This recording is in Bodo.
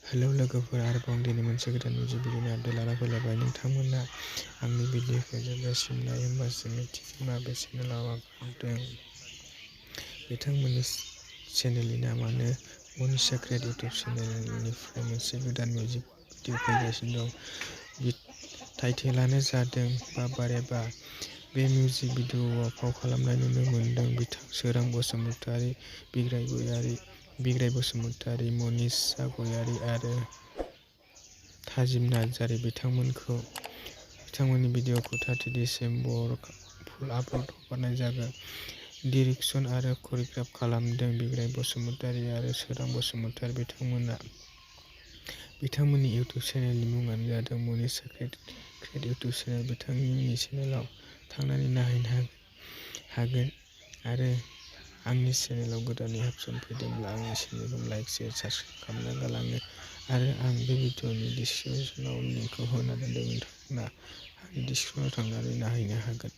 हेलौ लोगोफोर, आरोबाव दिनै मोनसे गोदान मिउजिक भिडिअनि आपडेट लाना फैलायबाय। नोंथांमोना आंनि भिडिअखौ जोबजासिम नायोब्लासो मिथिगोन माबे चेनेलाव आगारदों। बिथांमोननि चेनेलनि नामानो मनि सिक्रेट। इउटिउब चेनेलनिफ्राय मोनसे गोदान मिउजिक भिडिअ फैगासिनो दं। टाइटेलानो जादों बाबारेबा। बे मिउजिक भिडिअआव फाव खालामनाय नुनो मोनदों सोरां बसुमतारी, बिग्राय बसुमतारी, मनिषा गयारी आरो थाजिम नार्जारी। बिथांमोननि भिडिअखौ 30 दिसेम्बर फुल आपल'ड हगारनाय जागोन। डिरेक्सन आरो करिय'ग्राफ खालामदों बिग्राय बसुमतारी आरो सोरां बसुमतारी। बिथांमोननि इउटिउब चेनेलनि मुङानो जादों मनि सिक्रेट इउटिउब चेनेल। बिथांनि चेनेलाव थांनानै नायनो हागोन आरो आंनि चेनेलाव गोदानै हाबसन फैदोंब्ला आंनि चेनेलखौ लाइक, शेयार, साबस्क्राइब खालामना गालाङो आरो आं बे भिडिअनि डिसक्रिपसनाव लिंकखौ होना दोनदों। नोंथांमोना आंनि डिसक्रिपसनाव थांनानै नायहैनो हागोन।